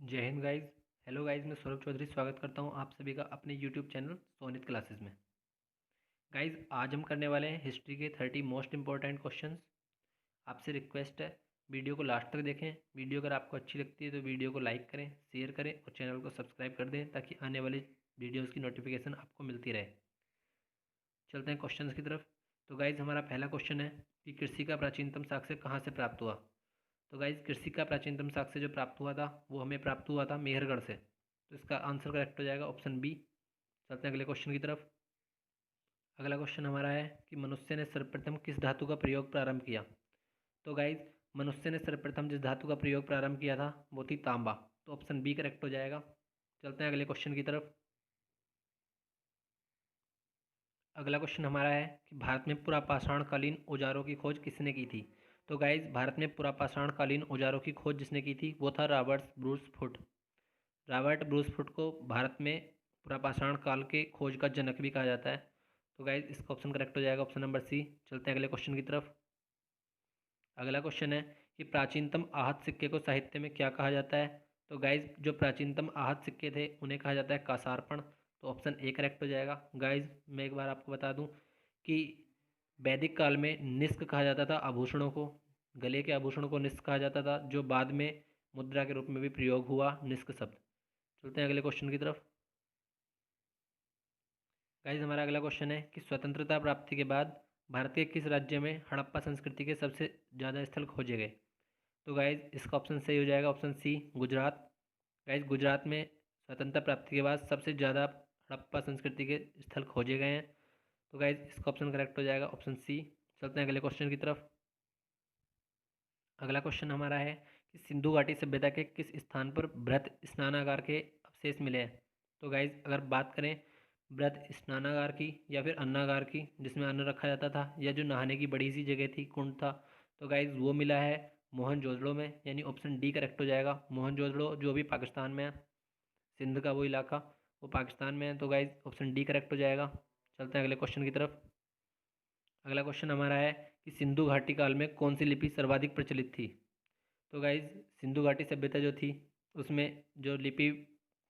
जय Hind guys. Hello guys, मैं सौरभ चौधरी स्वागत करता हूं आप सभी का अपने यूट्यूब चैनल सोनित क्लासेस में। गाइस, आज हम करने वाले हैं हिस्ट्री के 30 मोस्ट इंपॉर्टेंट क्वेश्चंस। आपसे रिक्वेस्ट है, वीडियो को लास्ट तक देखें। वीडियो अगर आपको अच्छी लगती है तो वीडियो को लाइक करें, शेयर करें और चैनल को सब्सक्राइब कर दें ताकि आने वाले वीडियोज़ की नोटिफिकेशन आपको मिलती रहे। चलते हैं क्वेश्चन की तरफ। तो गाइज, हमारा पहला क्वेश्चन है कि कृषि का प्राचीनतम साक्ष्य कहाँ से प्राप्त हुआ। तो गाइज, कृषि का प्राचीनतम साक्ष्य जो प्राप्त हुआ था वो हमें प्राप्त हुआ था मेहरगढ़ से। तो इसका आंसर करेक्ट हो जाएगा ऑप्शन बी। चलते हैं अगले क्वेश्चन की तरफ। अगला क्वेश्चन हमारा है कि मनुष्य ने सर्वप्रथम किस धातु का प्रयोग प्रारंभ किया। तो गाइज, मनुष्य ने सर्वप्रथम जिस धातु का प्रयोग प्रारंभ किया था वो थी तांबा। तो ऑप्शन बी करेक्ट हो जाएगा। चलते हैं अगले क्वेश्चन की तरफ। अगला क्वेश्चन हमारा है कि भारत में पुरापाषाणकालीन औजारों की खोज किसने की थी। तो गाइज, भारत में पुरापाषाणकालीन औजारों की खोज जिसने की थी वो था Robert Bruce foot. Robert Bruce foot को भारत में पुरापाषाण काल के खोज का जनक भी कहा जाता है। तो गाइज, इसका ऑप्शन करेक्ट हो जाएगा ऑप्शन नंबर सी। चलते हैं अगले क्वेश्चन की तरफ। अगला क्वेश्चन है कि प्राचीनतम आहत सिक्के को साहित्य में क्या कहा जाता है। तो गाइज, जो प्राचीनतम आहत सिक्के थे उन्हें कहा जाता है कासार्पण। तो ऑप्शन ए करेक्ट हो जाएगा। गाइज, मैं एक बार आपको बता दूं कि वैदिक काल में निष्क कहा जाता था आभूषणों को। गले के आभूषणों को निष्क कहा जाता था, जो बाद में मुद्रा के रूप में भी प्रयोग हुआ निष्क शब्द। चलते हैं अगले क्वेश्चन की तरफ। गाइज, हमारा अगला क्वेश्चन है कि स्वतंत्रता प्राप्ति के बाद भारत के किस राज्य में हड़प्पा संस्कृति के सबसे ज़्यादा स्थल खोजे गए। तो गाइज, इसका ऑप्शन सही हो जाएगा option C Gujarat. Guys, Gujarat में स्वतंत्रता प्राप्ति के बाद सबसे ज़्यादा हड़प्पा संस्कृति के स्थल खोजे गए हैं। तो गाइज, इसका ऑप्शन करेक्ट हो जाएगा ऑप्शन सी। चलते हैं अगले क्वेश्चन की तरफ। अगला क्वेश्चन हमारा है कि सिंधु घाटी सभ्यता के किस स्थान पर बृहत स्नानागार के अवशेष मिले हैं। तो गाइज, अगर बात करें बृहत स्नानागार की या फिर अन्नागार की जिसमें अन्न रखा जाता था, या जो नहाने की बड़ी सी जगह थी, कुंड था, तो गाइज वो मिला है मोहनजोदड़ो में, यानी ऑप्शन डी करेक्ट हो जाएगा। मोहनजोदड़ो जो भी पाकिस्तान में है, सिंध का वो इलाका, वो पाकिस्तान में है। तो गाइज, ऑप्शन डी करेक्ट हो जाएगा। चलते हैं अगले क्वेश्चन की तरफ। अगला क्वेश्चन हमारा है कि सिंधु घाटी काल में कौन सी लिपि सर्वाधिक प्रचलित थी। तो गाइज, सिंधु घाटी सभ्यता जो थी उसमें जो लिपि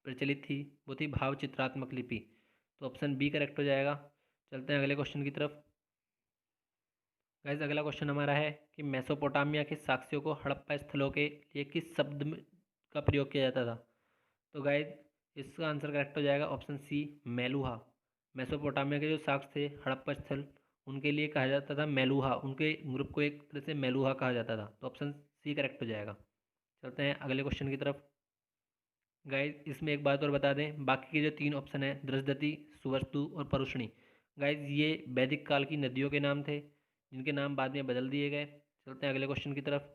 प्रचलित थी वो थी भाव चित्रात्मक लिपि। तो ऑप्शन बी करेक्ट हो जाएगा। चलते हैं अगले क्वेश्चन की तरफ। गाइज, अगला क्वेश्चन हमारा है कि मेसोपोटामिया के साक्ष्यों को हड़प्पा स्थलों के लिए किस शब्द का प्रयोग किया जाता था। तो गाइज, इसका आंसर करेक्ट हो जाएगा ऑप्शन सी मेलुहा। मेसोपोटामिया के जो साक्ष्य थे हड़प्पा स्थल, उनके लिए कहा जाता था मेलुहा। उनके ग्रुप को एक तरह से मेलुहा कहा जाता था। तो ऑप्शन सी करेक्ट हो जाएगा। चलते हैं अगले क्वेश्चन की तरफ। गाइज, इसमें एक बात और बता दें, बाकी के जो तीन ऑप्शन है दृशदति, सुवस्तु और परुष्णी, गाइज ये वैदिक काल की नदियों के नाम थे जिनके नाम बाद में बदल दिए गए। चलते हैं अगले क्वेश्चन की तरफ।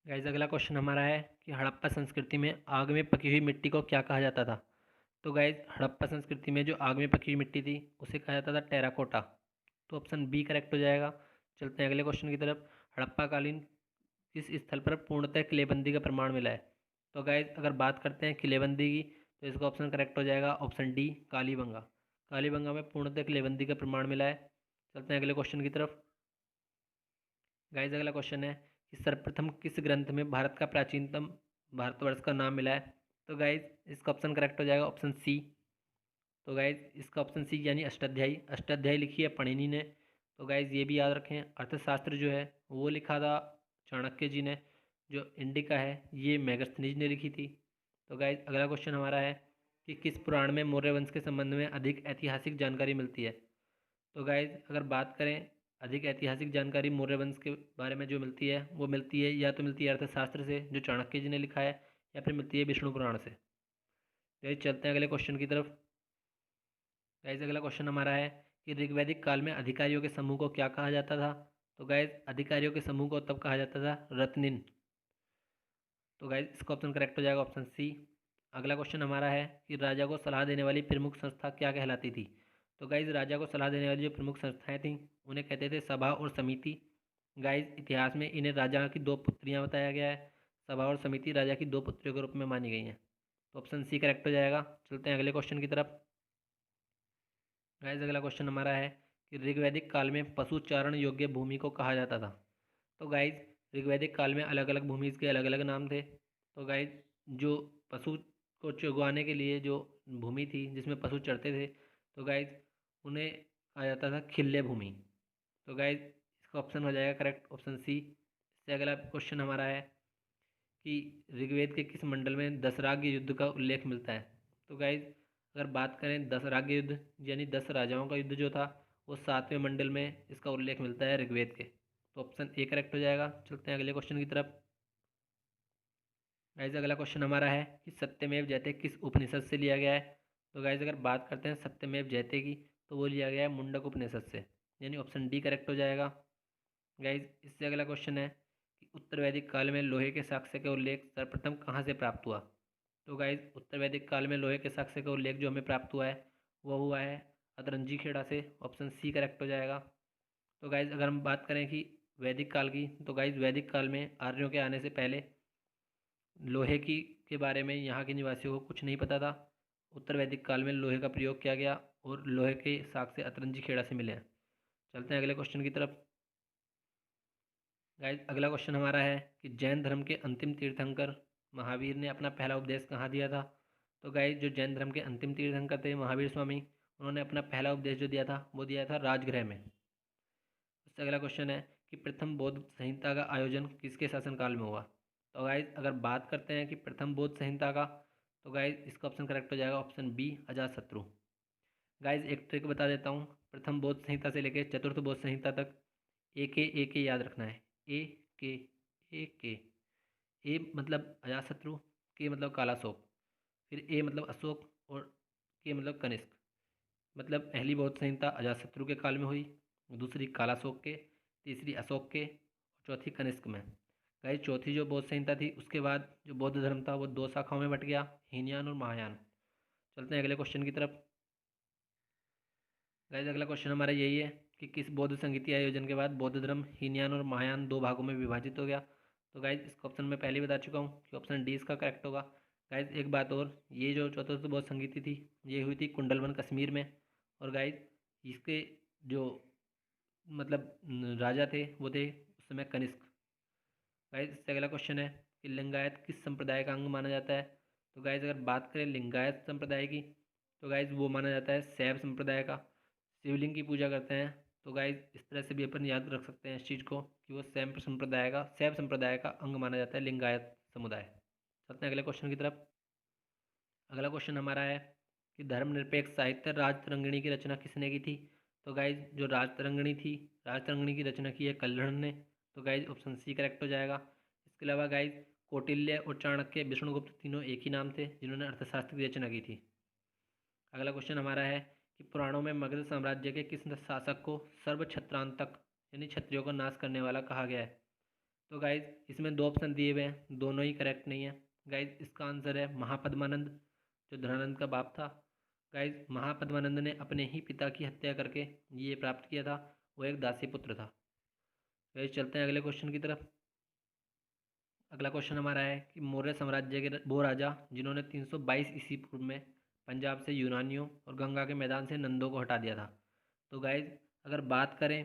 गाइज, अगला क्वेश्चन हमारा है कि हड़प्पा संस्कृति में आग में पकी हुई मिट्टी को क्या कहा जाता था। तो गाइज, हड़प्पा संस्कृति में जो आग में पकी हुई मिट्टी थी उसे कहा जाता था टेराकोटा। तो ऑप्शन बी करेक्ट हो जाएगा। चलते हैं अगले क्वेश्चन की तरफ। हड़प्पा कालीन किस स्थल पर पूर्णतः किलेबंदी का प्रमाण मिला है। तो गाइज, अगर बात करते हैं किलेबंदी की तो इसका ऑप्शन करेक्ट हो जाएगा ऑप्शन डी कालीबंगा। कालीबंगा में पूर्णतः किलेबंदी का प्रमाण मिला है। चलते हैं अगले क्वेश्चन की तरफ। गाइज, अगला क्वेश्चन है कि सर्वप्रथम किस ग्रंथ में भारत का प्राचीनतम भारतवर्ष का नाम मिला है। तो गाइज, इसका ऑप्शन करेक्ट हो जाएगा ऑप्शन सी। तो गाइज, इसका ऑप्शन सी यानी अष्टाध्यायी। अष्टाध्यायी लिखी है पणिनि ने। तो गाइज, ये भी याद रखें। अर्थशास्त्र जो है वो लिखा था चाणक्य जी ने। जो इंडिका है ये मेगस्थनीज ने लिखी थी। तो गाइज, अगला क्वेश्चन हमारा है कि किस पुराण में मौर्य वंश के संबंध में अधिक ऐतिहासिक जानकारी मिलती है। तो गाइज, अगर बात करें अधिक ऐतिहासिक जानकारी मौर्य वंश के बारे में जो मिलती है वो मिलती है, या तो मिलती है अर्थशास्त्र से जो चाणक्य जी ने लिखा है, या फिर मिलती है विष्णु पुराण से। गाइज, चलते हैं अगले क्वेश्चन की तरफ। गाइज, अगला क्वेश्चन हमारा है कि ऋग्वैदिक काल में अधिकारियों के समूह को क्या कहा जाता था। तो गाइज, अधिकारियों के समूह को तब कहा जाता था रत्निन। तो गाइज, इसका ऑप्शन करेक्ट हो जाएगा ऑप्शन सी। अगला क्वेश्चन हमारा है कि राजा को सलाह देने वाली प्रमुख संस्था क्या कहलाती थी। तो गाइज, राजा को सलाह देने वाली जो प्रमुख संस्थाएं थीं उन्हें कहते थे सभा और समिति। गाइज, इतिहास में इन्हें राजा की दो पुत्रियां बताया गया है। सभा और समिति राजा की दो पुत्रियों के रूप में मानी गई हैं। तो ऑप्शन सी करेक्ट हो जाएगा। चलते हैं अगले क्वेश्चन की तरफ। गाइस, अगला क्वेश्चन हमारा है कि ऋग्वैदिक काल में पशु चारण योग्य भूमि को कहा जाता था। तो गाइस, ऋग्वैदिक काल में अलग अलग भूमि के अलग अलग नाम थे। तो गाइज जो पशु को चुगवाने के लिए जो भूमि थी जिसमें पशु चरते थे, तो गाइज उन्हें कहा जाता था खिल्ले भूमि। तो गाइज इसका ऑप्शन हो जाएगा करेक्ट ऑप्शन सी। इससे अगला क्वेश्चन हमारा है कि ऋग्वेद के किस मंडल में दशराग्य युद्ध का उल्लेख मिलता है। तो गाइज अगर बात करें दशराग्य युद्ध यानी 10 राजाओं का युद्ध जो था, वो 7वें मंडल में इसका उल्लेख मिलता है ऋग्वेद के। तो ऑप्शन ए करेक्ट हो जाएगा। चलते हैं अगले क्वेश्चन की तरफ। गाइज अगला क्वेश्चन हमारा है कि सत्यमेव जयते किस उपनिषद से लिया गया है। तो गाइज अगर बात करते हैं सत्यमेव जयते की, तो वो लिया गया है मुंडक उपनिषद से, यानी ऑप्शन डी करेक्ट हो जाएगा। गाइज इससे अगला क्वेश्चन है कि उत्तर वैदिक काल में लोहे के साक्ष्य का उल्लेख सर्वप्रथम कहाँ से प्राप्त हुआ। तो गाइज उत्तर वैदिक काल में लोहे के साक्ष्य का उल्लेख जो हमें प्राप्त हुआ है वो हुआ है अतरंजी खेड़ा से, ऑप्शन सी करेक्ट हो जाएगा। तो गाइज अगर हम बात करें कि वैदिक काल की, तो गाइज वैदिक काल में आर्यों के आने से पहले लोहे की के बारे में यहाँ के निवासियों को कुछ नहीं पता था। उत्तर वैदिक काल में लोहे का प्रयोग किया गया और लोहे के साक्ष्य अतरंजी खेड़ा से मिले हैं। चलते हैं अगले क्वेश्चन की तरफ। गाइज अगला क्वेश्चन हमारा है कि जैन धर्म के अंतिम तीर्थंकर महावीर ने अपना पहला उपदेश कहाँ दिया था। तो गाइज जो जैन धर्म के अंतिम तीर्थंकर थे महावीर स्वामी, उन्होंने अपना पहला उपदेश जो दिया था वो दिया था राजगृह में। उससे अगला क्वेश्चन है कि प्रथम बौद्ध संहिता का आयोजन किसके शासनकाल में हुआ। तो गाइज अगर बात करते हैं कि प्रथम बौद्ध संहिता का, तो गाइज इसका ऑप्शन करेक्ट हो जाएगा ऑप्शन बी अजातशत्रु। गाइज एक ट्रिक बता देता हूँ, प्रथम बौद्ध संहिता से लेकर चतुर्थ बौद्ध संहिता तक ए के याद रखना है। ए के ए के ए मतलब अजातशत्रु, के मतलब कालाशोक, फिर ए मतलब अशोक और के मतलब कनिष्क। मतलब पहली बौद्ध संहिता अजातशत्रु के काल में हुई, दूसरी कालाशोक के, तीसरी अशोक के और चौथी कनिष्क में। गाइस चौथी जो बौद्ध संहिता थी उसके बाद जो बौद्ध धर्म था वो 2 शाखाओं में बट गया, हीनयान और महायान। चलते हैं अगले क्वेश्चन की तरफ। गाइस अगला क्वेश्चन हमारा यही है कि किस बौद्ध संगीति आयोजन के बाद बौद्ध धर्म हीनयान और महायान 2 भागों में विभाजित हो गया। तो गाइज इसका ऑप्शन मैं पहले बता चुका हूँ कि ऑप्शन डी इसका करेक्ट होगा। गाइज एक बात और, ये जो चतुर्थ बौद्ध संगीति थी ये हुई थी कुंडलवन कश्मीर में। और गाइज इसके जो मतलब राजा थे वो थे उस समय कनिष्क। गाइज इससे अगला क्वेश्चन है कि लिंगायत किस संप्रदाय का अंग माना जाता है। तो गाइज अगर बात करें लिंगायत संप्रदाय की, तो गाइज वो माना जाता है शैव संप्रदाय का, शिवलिंग की पूजा करते हैं। तो गाइज इस तरह से भी अपन याद रख सकते हैं इस चीज़ को कि वो शैव संप्रदाय का अंग माना जाता है लिंगायत समुदाय। चलते हैं अगले क्वेश्चन की तरफ। अगला क्वेश्चन हमारा है कि धर्मनिरपेक्ष साहित्य राजतरंगिणी की रचना किसने की थी। तो गाइज जो राजतरंगिणी थी, राजतरंगिणी की रचना की है कल्हड़ ने। तो गाइज ऑप्शन सी करेक्ट हो जाएगा। इसके अलावा गाइज कौटिल्य और चाणक्य, विष्णुगुप्त तीनों एक ही नाम थे जिन्होंने अर्थशास्त्र की रचना की थी। अगला क्वेश्चन हमारा है कि पुराणों में मगध साम्राज्य के किस शासक को सर्वछत्रांतक यानी क्षत्रियों को नाश करने वाला कहा गया है। तो गाइज इसमें 2 ऑप्शन दिए हुए हैं, दोनों ही करेक्ट नहीं है। गाइज इसका आंसर है महापद्मानंद, जो धनानंद का बाप था। गाइज महापद्मानंद ने अपने ही पिता की हत्या करके ये प्राप्त किया था, वो एक दासी पुत्र था। गाइज चलते हैं अगले क्वेश्चन की तरफ। अगला क्वेश्चन हमारा है कि मौर्य साम्राज्य के वो राजा जिन्होंने 322 ईस्वी पूर्व में पंजाब से यूनानियों और गंगा के मैदान से नंदों को हटा दिया था। तो गाइज अगर बात करें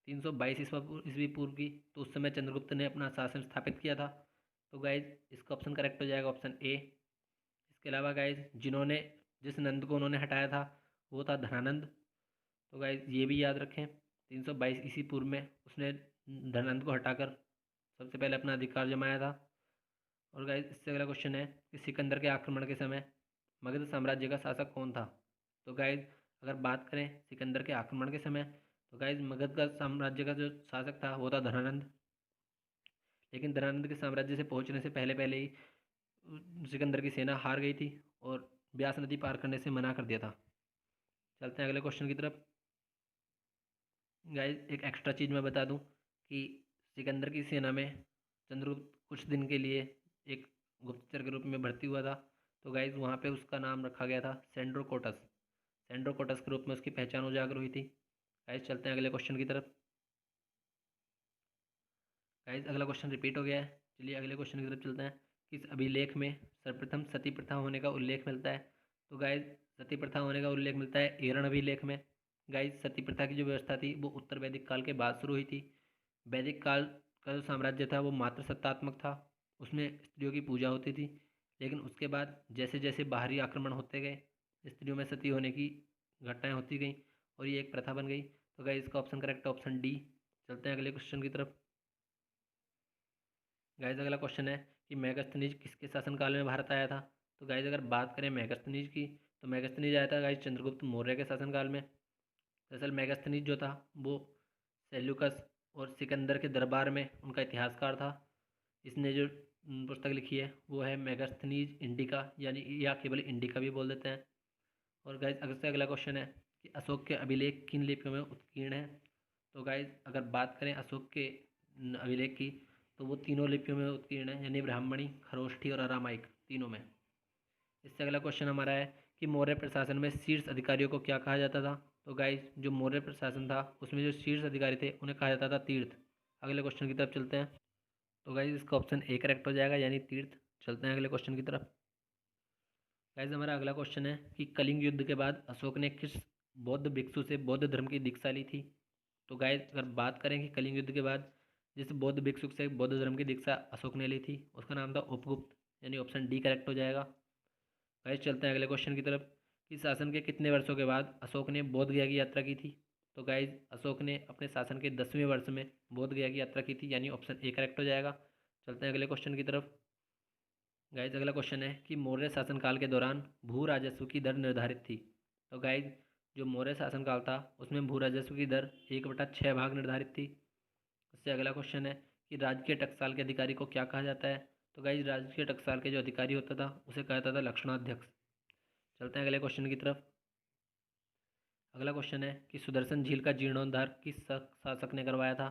322 ईस्वी पूर्व की, तो उस समय चंद्रगुप्त ने अपना शासन स्थापित किया था। तो गाइज इसका ऑप्शन करेक्ट हो जाएगा ऑप्शन ए। इसके अलावा गाइज जिस नंद को उन्होंने हटाया था वो था धनानंद। तो गाइज ये भी याद रखें 322 ईस्वी पूर्व में उसने धनानंद को हटाकर सबसे पहले अपना अधिकार जमाया था। और गाइज इससे अगला क्वेश्चन है कि सिकंदर के आक्रमण के समय मगध साम्राज्य का शासक कौन था। तो गाइज अगर बात करें सिकंदर के आक्रमण के समय, तो गाइज मगध का साम्राज्य का जो शासक था वो था धनानंद। लेकिन धनानंद के साम्राज्य से पहुंचने से पहले पहले ही सिकंदर की सेना हार गई थी और ब्यास नदी पार करने से मना कर दिया था। चलते हैं अगले क्वेश्चन की तरफ। गाइज एक एक्स्ट्रा चीज़ मैं बता दूं कि सिकंदर की सेना में चंद्रगुप्त कुछ दिन के लिए एक गुप्तचर के रूप में भर्ती हुआ था। तो गाइज वहाँ पे उसका नाम रखा गया था सेंड्रोकोटस। सेंड्रोकोटस के रूप में उसकी पहचान उजागर हुई थी। गाइज चलते हैं अगले क्वेश्चन की तरफ। गाइज अगला क्वेश्चन रिपीट हो गया है, चलिए अगले क्वेश्चन की तरफ चलते हैं। किस अभिलेख में सर्वप्रथम सती प्रथा होने का उल्लेख मिलता है। तो गाइज सती प्रथा होने का उल्लेख मिलता है एरण अभिलेख में। गाइज सती प्रथा की जो व्यवस्था थी वो उत्तर वैदिक काल के बाद शुरू हुई थी। वैदिक काल का जो साम्राज्य था वो मात्र सत्तात्मक था। उसमें स्त्रियों की पूजा होती थी, लेकिन उसके बाद जैसे जैसे बाहरी आक्रमण होते गए स्त्रियों में सती होने की घटनाएं होती गई और ये एक प्रथा बन गई। तो गाइस इसका ऑप्शन करेक्ट है ऑप्शन डी। चलते हैं अगले क्वेश्चन की तरफ। गाइस अगला क्वेश्चन है कि मेगास्थनीज किसके शासनकाल में भारत आया था। तो गाइस अगर बात करें मेगास्थनीज की, तो मेगास्थनीज आया था गाइस चंद्रगुप्त मौर्य के शासनकाल में। दरअसल मेगास्थनीज जो था वो सेल्यूकस और सिकंदर के दरबार में उनका इतिहासकार था। इसने जो पुस्तक लिखी है वो है मेगास्थनीज इंडिका, यानी या केवल इंडिका भी बोल देते हैं। और गाइस अगर से अगला क्वेश्चन है कि अशोक के अभिलेख किन लिपियों में उत्कीर्ण है। तो गाइस अगर बात करें अशोक के अभिलेख की, तो वो तीनों लिपियों में उत्कीर्ण है, यानी ब्राह्मणी, खरोष्ठी और अरामाइक, तीनों में। इससे अगला क्वेश्चन हमारा है कि मौर्य प्रशासन में शीर्ष अधिकारियों को क्या कहा जाता था। तो गाइस जो मौर्य प्रशासन था उसमें जो शीर्ष अधिकारी थे उन्हें कहा जाता था तीर्थ। अगले क्वेश्चन की तरफ चलते हैं। तो गाइस इसका ऑप्शन ए करेक्ट हो जाएगा, यानी तीर्थ। चलते हैं अगले क्वेश्चन की तरफ। गाइस हमारा अगला क्वेश्चन है कि कलिंग युद्ध के बाद अशोक ने किस बौद्ध भिक्षु से बौद्ध धर्म की दीक्षा ली थी। तो गाइस अगर बात करें कि कलिंग युद्ध के बाद जिस बौद्ध भिक्षु से बौद्ध धर्म की दीक्षा अशोक ने ली थी उसका नाम था उपगुप्त, यानी ऑप्शन डी करेक्ट हो जाएगा। गाइस चलते हैं अगले क्वेश्चन की तरफ कि शासन के कितने वर्षों के बाद अशोक ने बोध गया की यात्रा की थी। तो गाइस अशोक ने अपने शासन के 10वें वर्ष में बोध गया की यात्रा की थी, यानी ऑप्शन ए करेक्ट हो जाएगा। चलते हैं अगले क्वेश्चन की तरफ। गाइज अगला क्वेश्चन है कि मौर्य शासनकाल के दौरान भू राजस्व की दर निर्धारित थी। तो गाइज जो मौर्य शासनकाल था उसमें भू राजस्व की दर 1/6 भाग निर्धारित थी। उससे अगला क्वेश्चन है कि राजकीय टकसाल के अधिकारी को क्या कहा जाता है। तो गाइज राजकीय टकसाल के जो अधिकारी होता था उसे कहा जाता था लक्षणाध्यक्ष। चलते हैं अगले क्वेश्चन की तरफ। अगला क्वेश्चन है कि सुदर्शन झील का जीर्णोद्धार किस शासक ने करवाया था।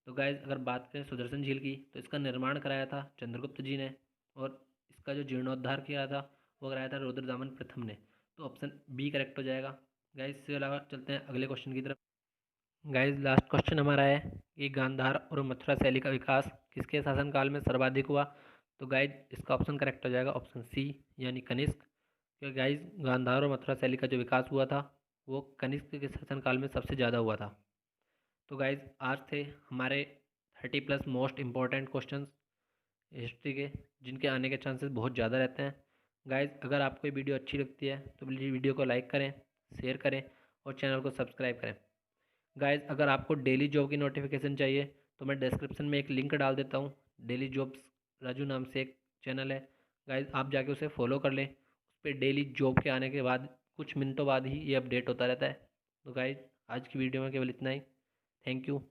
तो गाइज अगर बात करें सुदर्शन झील की, तो इसका निर्माण कराया था चंद्रगुप्त जी ने, और इसका जो जीर्णोद्धार किया था वो कराया था रुद्रदामन प्रथम ने। तो ऑप्शन बी करेक्ट हो जाएगा। गाइज इसके अलावा चलते हैं अगले क्वेश्चन की तरफ। गाइज लास्ट क्वेश्चन हमारा है कि गांधार और मथुरा शैली का विकास किसके शासनकाल में सर्वाधिक हुआ। तो गाइज इसका ऑप्शन करेक्ट हो जाएगा ऑप्शन सी, यानी कनिष्क। क्योंकि गाइज गांधार और मथुरा शैली का जो विकास हुआ था वो कनिष्क के शासनकाल में सबसे ज़्यादा हुआ था। तो गाइज आज थे हमारे 30+ मोस्ट इम्पॉर्टेंट क्वेश्चंस हिस्ट्री के, जिनके आने के चांसेस बहुत ज़्यादा रहते हैं। गाइज अगर आपको ये वीडियो अच्छी लगती है तो प्लीज़ वीडियो को लाइक करें, शेयर करें और चैनल को सब्सक्राइब करें। गाइज अगर आपको डेली जॉब की नोटिफिकेशन चाहिए तो मैं डिस्क्रिप्शन में एक लिंक डाल देता हूँ। डेली जॉब्स राजू नाम से एक चैनल है, गाइज आप जाके उसे फॉलो कर लें। उस पर डेली जॉब के आने के बाद कुछ मिनटों बाद ही ये अपडेट होता रहता है। तो गाइज आज की वीडियो में केवल इतना ही। Thank you.